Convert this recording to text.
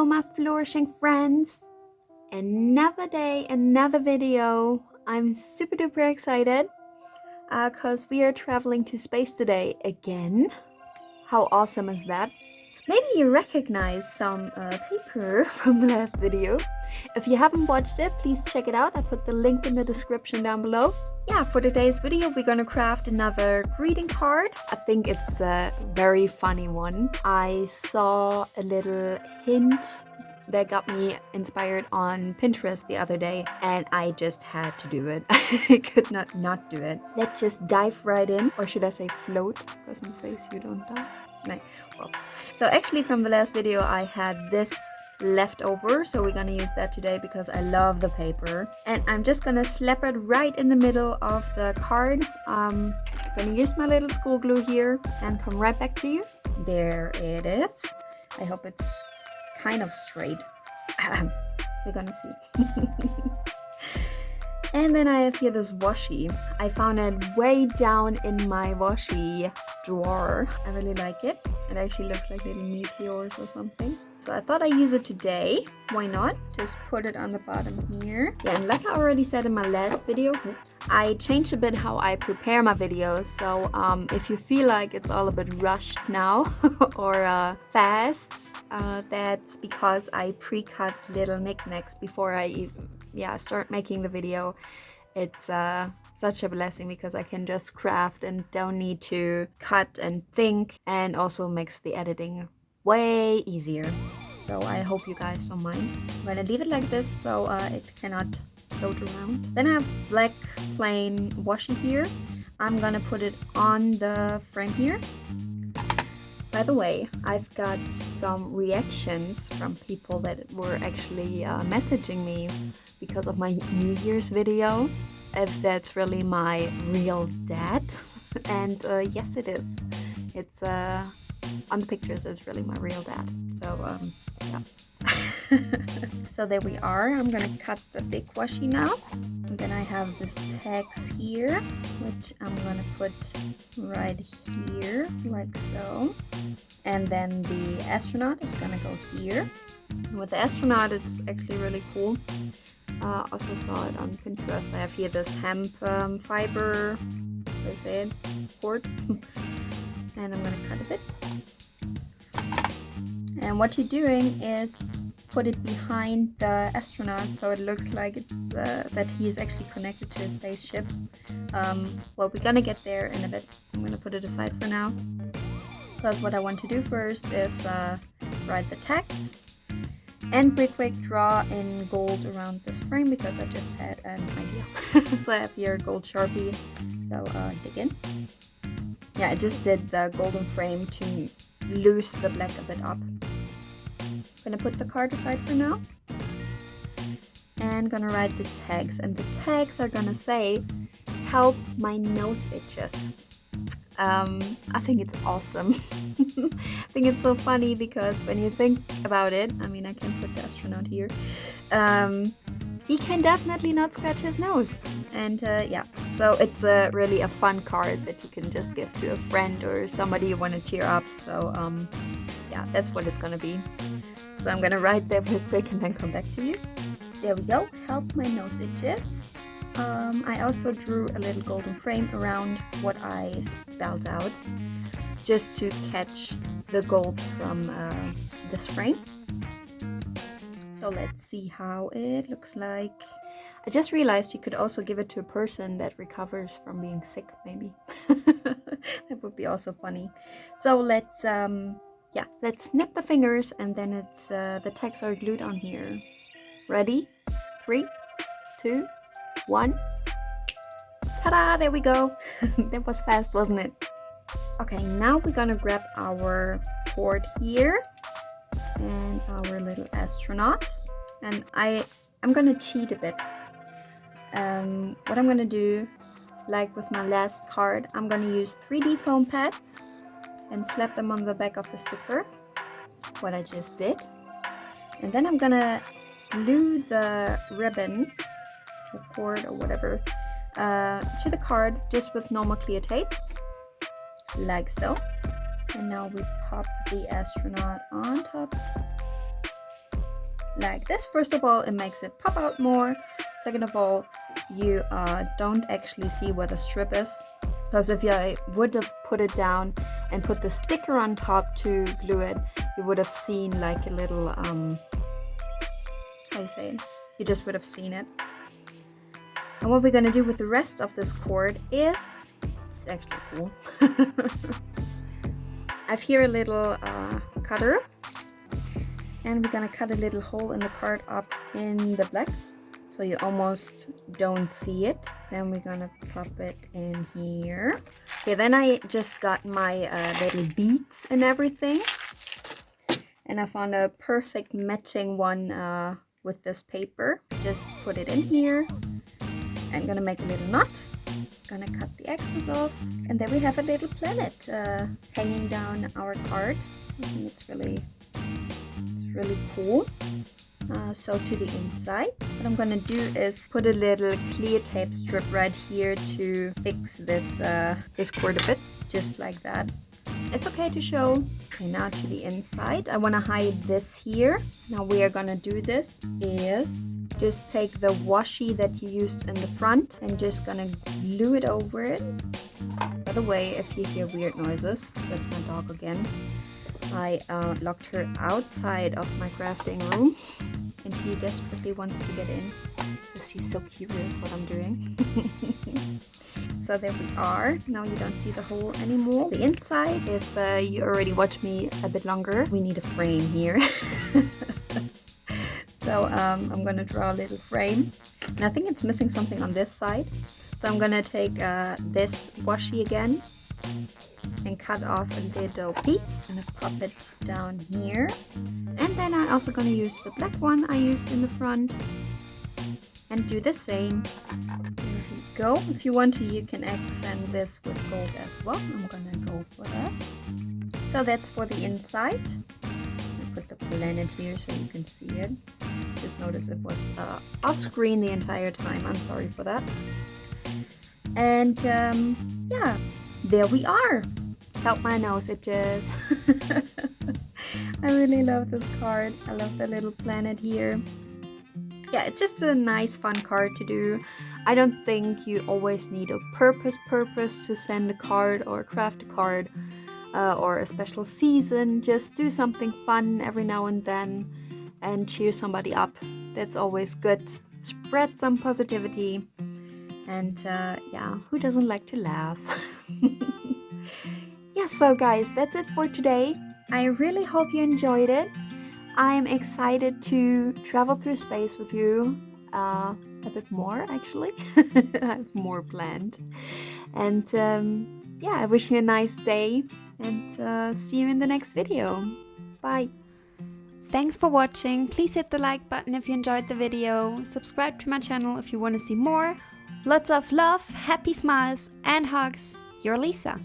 Hello my flourishing friends! Another day, another video. I'm super duper excited because we are traveling to space today again. How awesome is that? Maybe you recognize some paper from the last video. If you haven't watched it, please check it out. I put the link in the description down below. Yeah, for today's video, we're gonna craft another greeting card. I think it's a very funny one. I saw a little hint that got me inspired on Pinterest the other day, and I just had to do it. I could not do it. Let's just dive right in, or should I say float, because in space you don't dive. No. Well, so actually from the last video I had this left over, so we're gonna use that today because I love the paper, and I'm just gonna slap it right in the middle of the card. I'm gonna use my little school glue here and come right back to you. There it is. I hope it's kind of straight. We're gonna see. And then I have here this washi. I found it way down in my washi drawer. I really like it. It actually looks like little meteors or something. So I thought I'd use it today. Why not? Just put it on the bottom here. Yeah, and like I already said in my last video, I changed a bit how I prepare my videos. So if you feel like it's all a bit rushed now or fast, that's because I pre-cut little knickknacks before I even start making the video. It's such a blessing because I can just craft and don't need to cut and think, and also makes the editing way easier. So I hope you guys don't mind. I'm gonna leave it like this so it cannot float around. Then I have black plain washi here. I'm gonna put it on the frame here. By the way, I've got some reactions from people that were actually messaging me because of my New Year's video, if that's really my real dad. And yes, it is. It's on the pictures, it's really my real dad. So yeah. So there we are. I'm gonna cut the big washi now. And then I have this tags here, which I'm gonna put right here, like so. And then the astronaut is gonna go here. And with the astronaut, it's actually really cool. Also saw it on Pinterest. I have here this hemp fiber, what is it, cord. And I'm gonna cut a bit. And what you're doing is put it behind the astronaut so it looks like it's that he is actually connected to a spaceship. Well, we're gonna get there in a bit. I'm gonna put it aside for now, because what I want to do first is write the text and quick draw in gold around this frame, because I just had an idea. So I have here gold Sharpie, so dig in. Yeah, I just did the golden frame to loose the black a bit up. I'm gonna put the card aside for now and gonna write the tags, and the tags are gonna say help my nose itches. I think it's awesome. I think it's so funny because when you think about it, I mean, I can put the astronaut here. He can definitely not scratch his nose. And yeah, so it's really a fun card that you can just give to a friend or somebody you want to cheer up. So yeah, that's what it's gonna be. So I'm gonna write that real quick and then come back to you. There we go, help my nose itches. I also drew a little golden frame around what I spelled out, just to catch the gold from this frame. So let's see how it looks like. I just realized you could also give it to a person that recovers from being sick, maybe. That would be also funny. So let's snip the fingers, and then it's the tags are glued on here. Ready? 3, 2, 1. Ta-da! There we go. That was fast, wasn't it? Okay, now we're gonna grab our cord here and our little astronaut, and I'm gonna cheat a bit. What I'm gonna do, like with my last card, I'm gonna use 3D foam pads and slap them on the back of the sticker, what I just did. And then I'm gonna glue the ribbon or cord or whatever to the card just with normal clear tape, like so. And now we pop the astronaut on top like this. First of all, it makes it pop out more. Second of all, you don't actually see where the strip is, because if I would have put it down and put the sticker on top to glue it, you would have seen like a little how do you say it? You just would have seen it. And what we're gonna do with the rest of this cord is, it's actually cool. I've here a little cutter, and we're gonna cut a little hole in the card up in the black, so you almost don't see it. Then we're gonna pop it in here. Okay, then I just got my little beads and everything, and I found a perfect matching one with this paper. Just put it in here. I'm gonna make a little knot. Gonna cut the excess off, and then we have a little planet hanging down our card. I think it's really cool. So to the inside, what I'm gonna do is put a little clear tape strip right here to fix this this cord a bit, just like that. It's okay to show. Okay, now to the inside, I want to hide this here. Now we are gonna do this is just take the washi that you used in the front and just gonna glue it over it. By the way, if you hear weird noises, that's my dog again. I locked her outside of my crafting room, and she desperately wants to get in because she's so curious what I'm doing. So there we are. Now you don't see the hole anymore. The inside, if you already watched me a bit longer, we need a frame here. So I'm gonna draw a little frame, and I think it's missing something on this side. So I'm gonna take this washi again and cut off a little piece and pop it down here. And then I'm also gonna use the black one I used in the front and do the same. There we go. If you want to, you can accent this with gold as well. I'm gonna go for that. So that's for the inside. I put the planet here so you can see it. Just notice it was off screen the entire time. I'm sorry for that. And yeah, there we are. Help my nose itches. I really love this card. I love the little planet here. Yeah, it's just a nice fun card to do. I don't think you always need a purpose to send a card or craft a card or a special season. Just do something fun every now and then and cheer somebody up. That's always good. Spread some positivity. And yeah, who doesn't like to laugh? Yeah, so guys, that's it for today. I really hope you enjoyed it. I'm excited to travel through space with you a bit more, actually. I have more planned. And yeah, I wish you a nice day and see you in the next video. Bye. Thanks for watching. Please hit the like button if you enjoyed the video. Subscribe to my channel if you want to see more. Lots of love, happy smiles and hugs. Your Lisa.